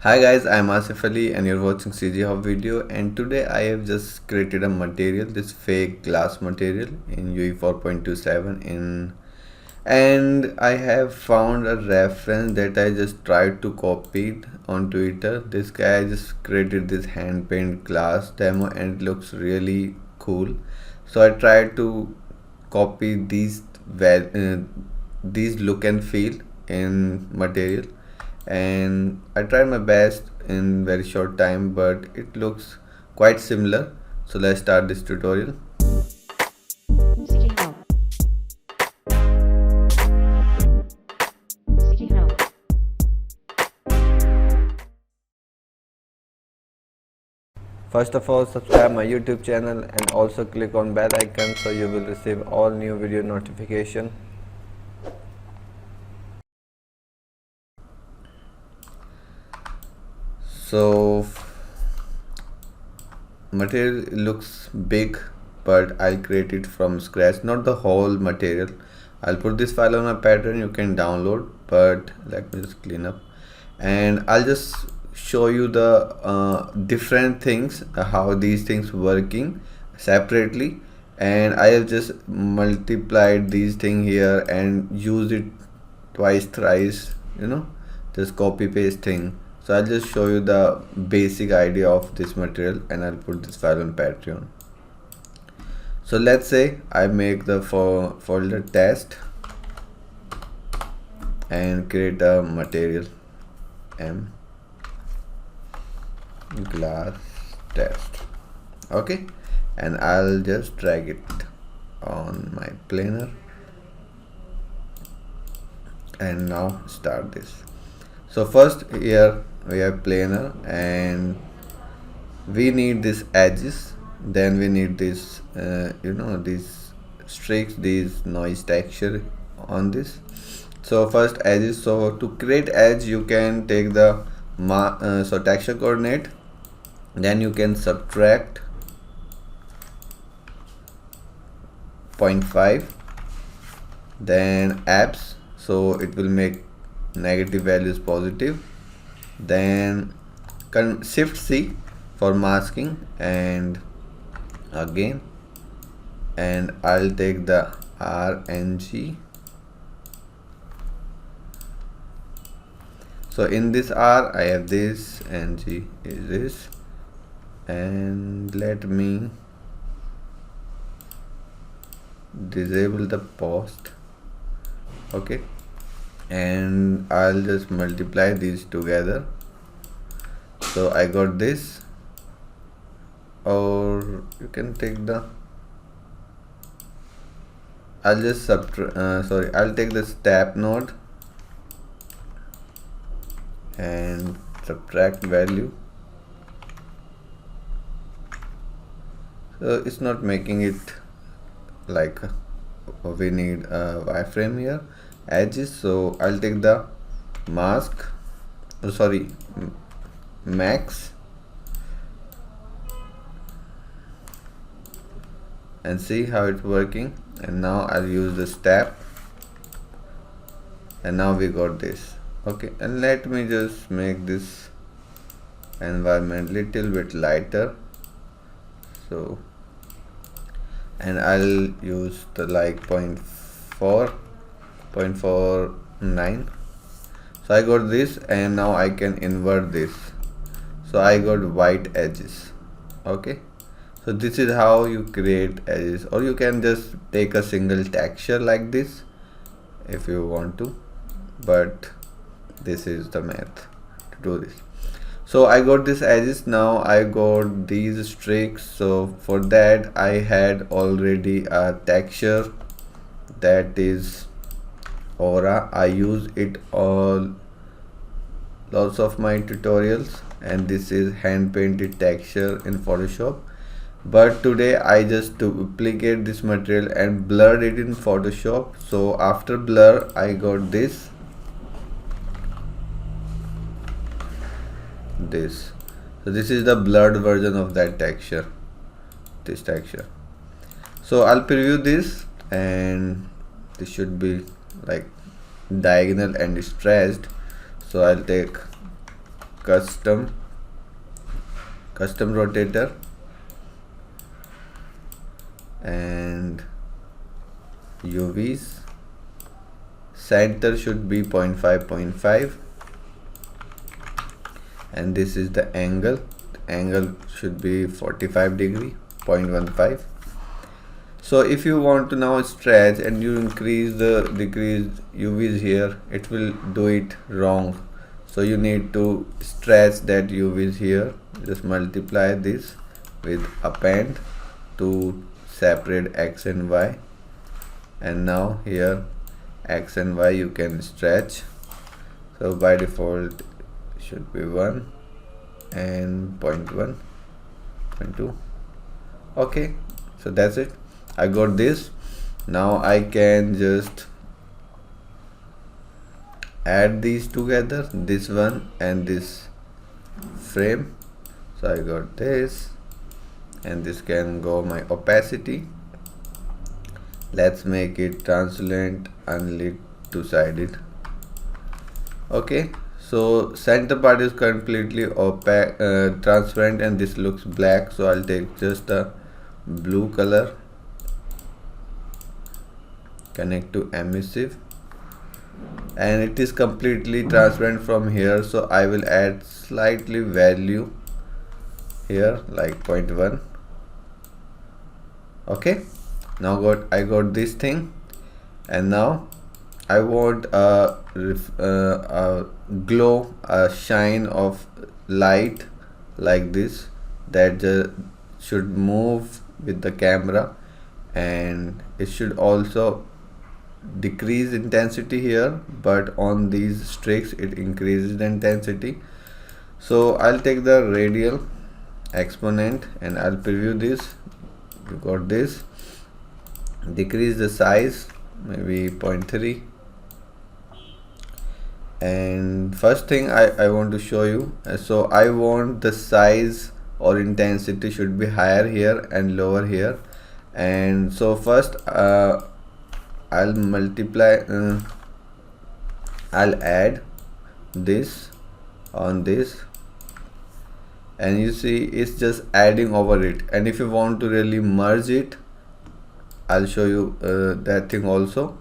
Hi guys, I'm Asif Ali and you're watching CGHOW video, and today I have just created a material, this fake glass material in UE4.27 and I have found a reference that I just tried to copy it on Twitter. This guy just created this hand paint glass demo and it looks really cool. So I tried to copy these look and feel in material, and I tried my best in very short time, but it looks quite similar. So let's start this tutorial. CGHOW. CGHOW. First of all, subscribe my YouTube channel and also click on bell icon so you will receive all new video notification. So material looks big, but I'll create it from scratch, not the whole material. I'll put this file on my pattern, you can download, but let me just clean up and I'll just show you the different things, how these things working separately. And I have just multiplied these things here and used it twice thrice, just copy paste thing. So I'll just show you the basic idea of this material and I'll put this file on Patreon. So let's say I make the folder test and create a material M glass test. Okay, and I'll just drag it on my planar and now start this. So first here we have planar and we need these edges, then we need this these streaks, these noise texture on this. So first edges. So to create edge you can take the texture coordinate, then you can subtract 0.5, then abs, so it will make negative values positive, then shift C for masking, and again, and I'll take the RNG. So in this R I have this, NG is this, and let me disable the post. Okay, and I'll just multiply these together. So I got this, or you can take the, I'll just I'll take the step node and subtract value. So it's not making it like we need a wireframe here, edges. So I'll take the max and see how it's working. And now I'll use the step, and now we got this. Okay, and let me just make this environment little bit lighter. So, and I'll use the like 0.49. So I got this, and now I can invert this. So I got white edges. Okay, so this is how you create edges, or you can just take a single texture like this if you want to, but this is the math to do this. So I got these edges, now I got these streaks. So for that I had already a texture, that is aura. I use it all lots of my tutorials, and this is hand painted texture in Photoshop. But today I just duplicate this material and blurred it in Photoshop. So after blur I got this. So this is the blurred version of that texture, this texture. So I'll preview this, and this should be like diagonal and stretched. So I'll take custom rotator, and UVs. Center should be 0.5, and this is the angle. The angle should be 45 degree, 0.15. So if you want to now stretch and you decrease UVs here, it will do it wrong. So you need to stretch that UVs here. Just multiply this with append to separate X and Y, and now here X and Y you can stretch. So by default should be 1 and 0.1, 0.2. Okay, so that's it. I got this. Now I can just add these together, this one and this frame. So I got this, and this can go my opacity. Let's make it translucent, unlit, two-sided. Okay, so center part is completely opaque, transparent, and this looks black. So I'll take just a blue color, connect to emissive, and it is completely transparent from here. So I will add slightly value here, like 0.1. Okay, now I got this thing, and now I want a glow, a shine of light like this that should move with the camera, and it should also decrease intensity here, but on these streaks it increases the intensity. So I'll take the radial exponent and I'll preview this. You got this. Decrease the size, maybe 0.3. And first thing I want to show you, so I want the size or intensity should be higher here and lower here. And so first I'll multiply, I'll add this on this, and you see it's just adding over it. And if you want to really merge it, I'll show you that thing also,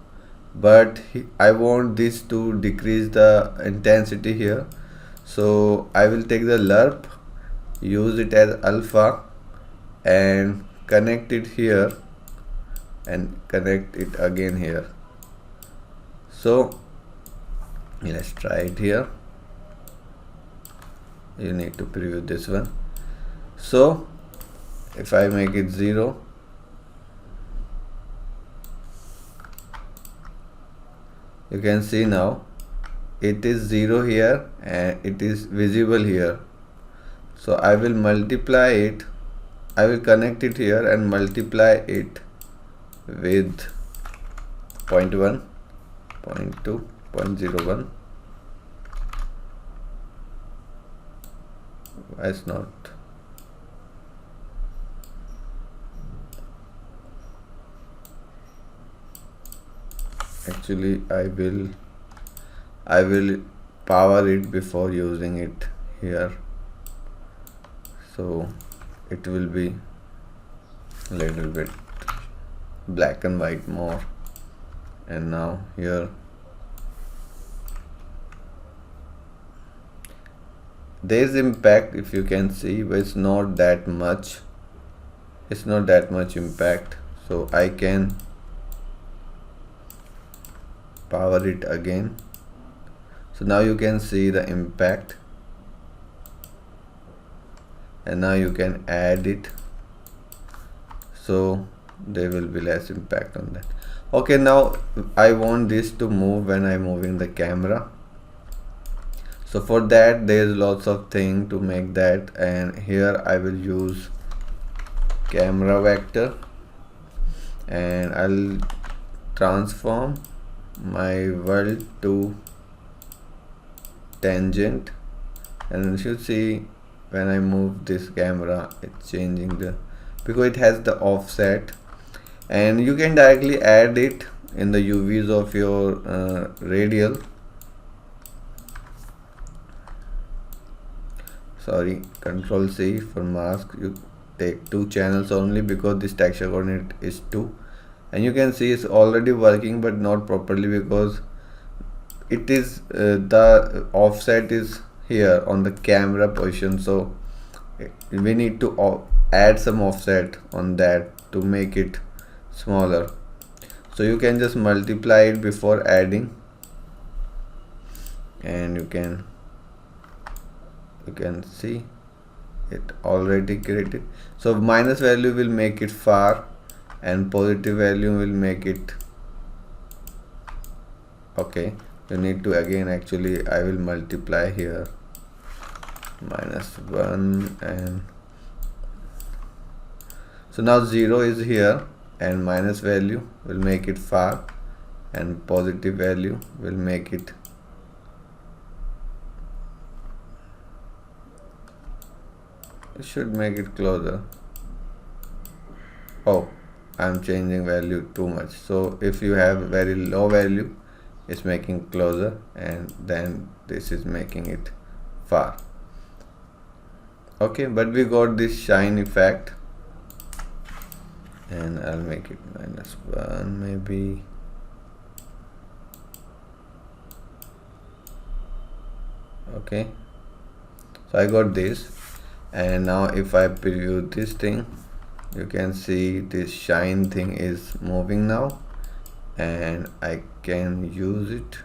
but I want this to decrease the intensity here. So I will take the lerp, use it as alpha, and connect it here and connect it again here. So let's try it here. You need to preview this one. So if I make it 0, you can see now it is 0 here and it is visible here. So I will multiply it, I will connect it here and multiply it with 0.1, 0.2, 0.01. Why it's not? Actually I will power it before using it here, so it will be a little bit black and white more. And now here there is impact, if you can see, but it's not that much. It's not that much impact. So I can power it again. So now you can see the impact, and now you can add it, so there will be less impact on that. Okay, now I want this to move when I'm moving the camera. So for that there's lots of things to make that, and here I will use camera vector, and I'll transform my world to tangent, and you should see when I move this camera it's changing because it has the offset. And you can directly add it in the UVs of your radial. sorry, Control C for mask. You take 2 channels only because this texture coordinate is 2, and you can see it's already working but not properly because it is the offset is here on the camera position, so we need to add some offset on that to make it smaller. So you can just multiply it before adding, and you can see it already created. So minus value will make it far and positive value will make it okay. You need to again, actually I will multiply here -1, and so now 0 is here and minus value will make it far and positive value will make it should make it closer. Oh, I'm changing value too much. So if you have very low value, it's making closer, and then this is making it far. Okay, but we got this shine effect, and I'll make it -1 maybe. Okay, so I got this, and now if I preview this thing, you can see this shine thing is moving now, and I can use it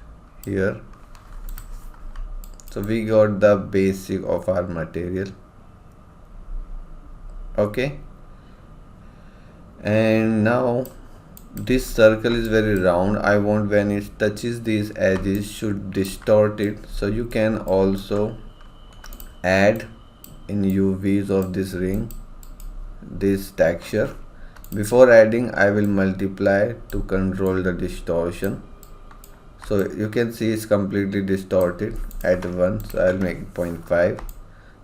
here. So we got the basic of our material. Okay, and now this circle is very round. I want when it touches these edges should distort it. So you can also add in UVs of this ring this texture. Before adding, I will multiply to control the distortion. So you can see it's completely distorted at 1, so I'll make it 0.5.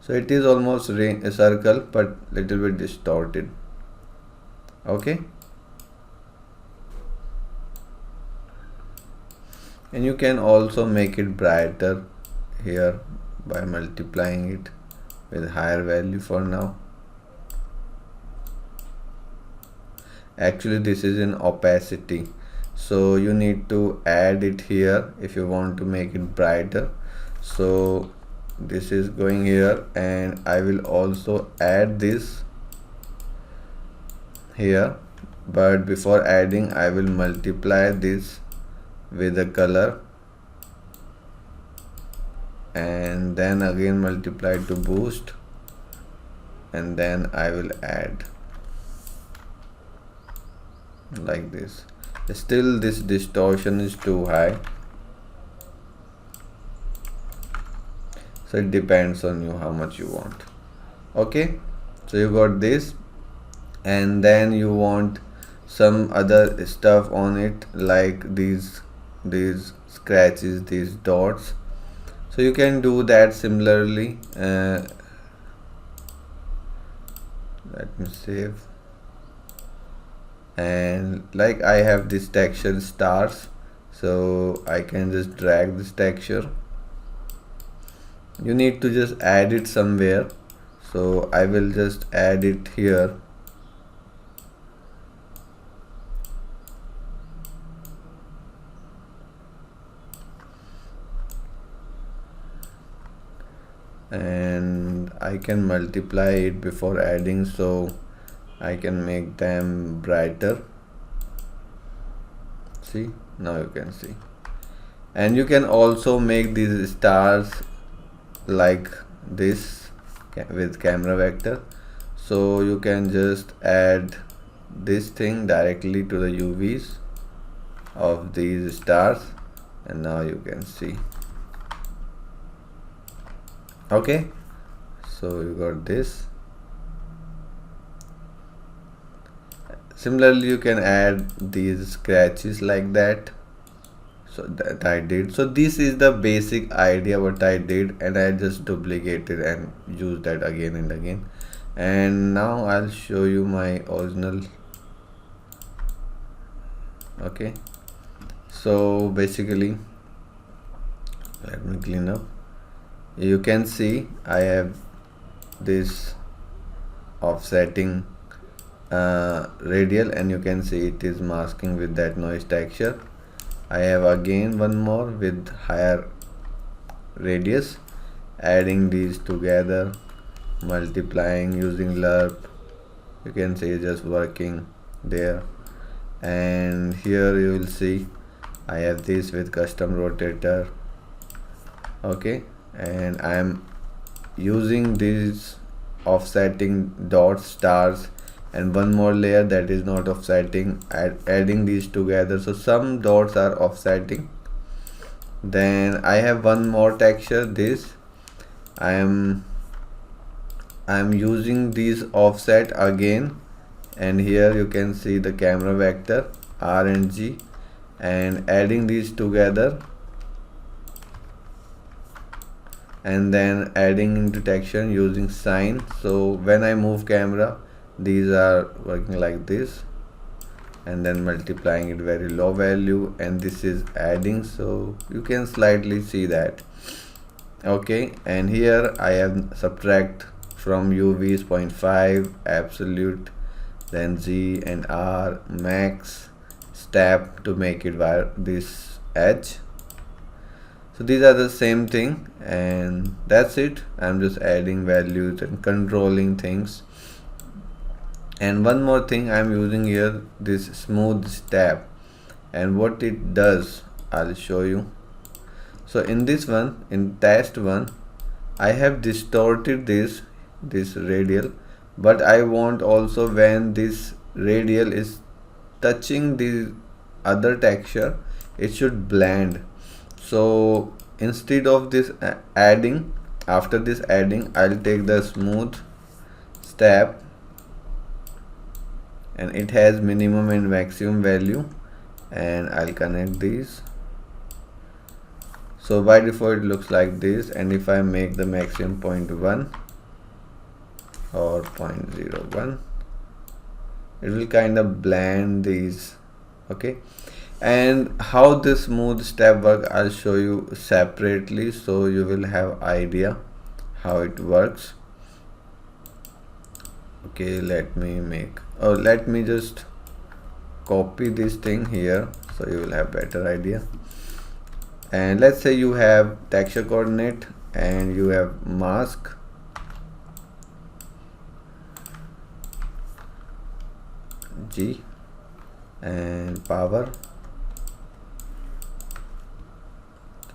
So it is almost a circle but little bit distorted. Okay, and you can also make it brighter here by multiplying it with higher value for now. Actually this is in opacity, so you need to add it here if you want to make it brighter. So this is going here, and I will also add this here, but before adding I will multiply this with a color, and then again multiply to boost, and then I will add like this. Still this distortion is too high, so it depends on you how much you want. Okay, so you got this, and then you want some other stuff on it like these scratches, these dots. So you can do that similarly. Let me save. And like I have this texture stars, so I can just drag this texture. You need to just add it somewhere, so I will just add it here. And I can multiply it before adding, so I can make them brighter. See, now you can see. And you can also make these stars like this with camera vector. So you can just add this thing directly to the UVs of these stars, and now you can see. Okay, so you got this. Similarly, you can add these scratches like that. So that I did. So this is the basic idea what I did, and I just duplicated and used that again and again. And now I'll show you my original. Okay, so basically, let me clean up. You can see I have this offsetting radial, and you can see it is masking with that noise texture. I have again one more with higher radius, adding these together, multiplying using lerp. You can see just working there, and here you will see I have this with custom rotator. Okay, and I am using these offsetting dots, stars, and one more layer that is not offsetting, adding these together. So some dots are offsetting. Then I have one more texture, this I am using these offset again, and here you can see the camera vector R and G, and adding these together and then adding into texture using sine. So when I move camera, these are working like this, and then multiplying it very low value, and this is adding, so you can slightly see that. Okay, and here I have subtract from UV is 0.5, absolute, then Z and R, max, step to make it this edge. So these are the same thing, and that's it. I'm just adding values and controlling things. And one more thing, I'm using here this SmoothStep, and what it does I'll show you. So in this one, in test one, I have distorted this radial, but I want also when this radial is touching the other texture, it should blend. So instead of this adding, after this adding, I'll take the smooth step, and it has minimum and maximum value, and I'll connect these. So by default it looks like this, and if I make the maximum 0.1 or 0.01, it will kind of blend these. Okay, and how this smooth step work I'll show you separately, so you will have idea how it works. Okay, let me just copy this thing here so you will have better idea. And let's say you have texture coordinate and you have mask, G, and power,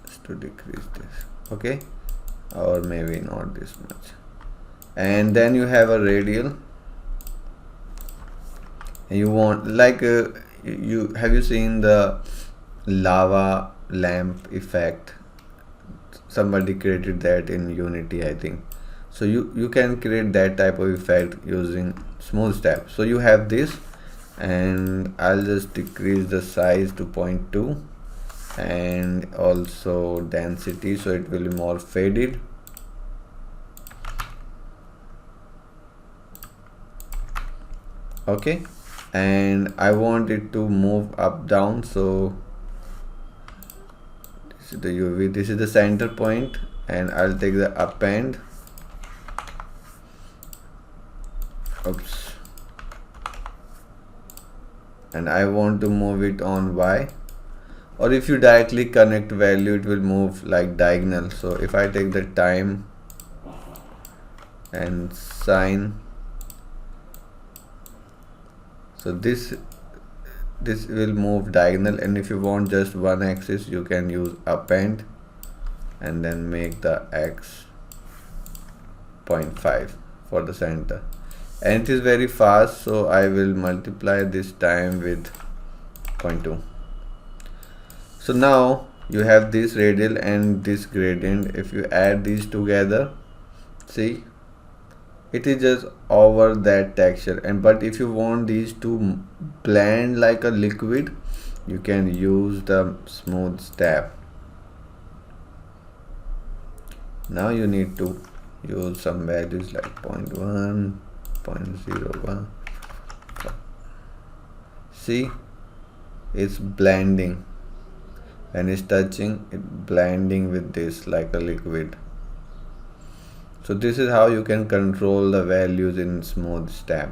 just to decrease this, okay, or maybe not this much. And then you have a radial, and you want like you have seen the lava lamp effect? Somebody created that in Unity, I think. So you can create that type of effect using SmoothStep. So you have this, and I'll just decrease the size to 0.2 and also density, so it will be more faded. Okay, and I want it to move up down, so this is the UV, this is the center point, and I'll take the append, oops, and I want to move it on Y, or if you directly connect value, it will move like diagonal. So if I take the time and sine, so this will move diagonal, and if you want just one axis, you can use append and then make the x 0.5 for the center, and it is very fast, so I will multiply this time with 0.2. So now you have this radial and this gradient. If you add these together, see, it is just over that texture. And but if you want these to blend like a liquid, you can use the SmoothStep. Now you need to use some values like 0.1, 0.01. See, it's blending. When it's touching, it blending with this like a liquid. So this is how you can control the values in SmoothStep,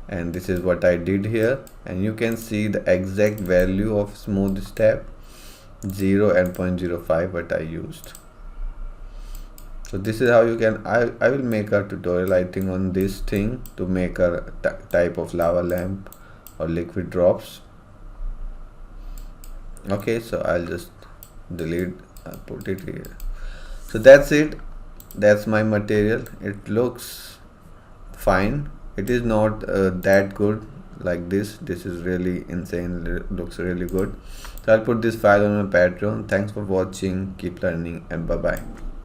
and this is what I did here, and you can see the exact value of SmoothStep 0 and 0.05 what I used. So this is how you can, I will make a tutorial I think on this thing to make a type of lava lamp or liquid drops. Okay, so I'll just delete, put it here. So that's it, that's my material. It looks fine, it is not that good like this is really insane, looks really good. So I'll put this file on my Patreon. Thanks for watching, keep learning, and bye bye.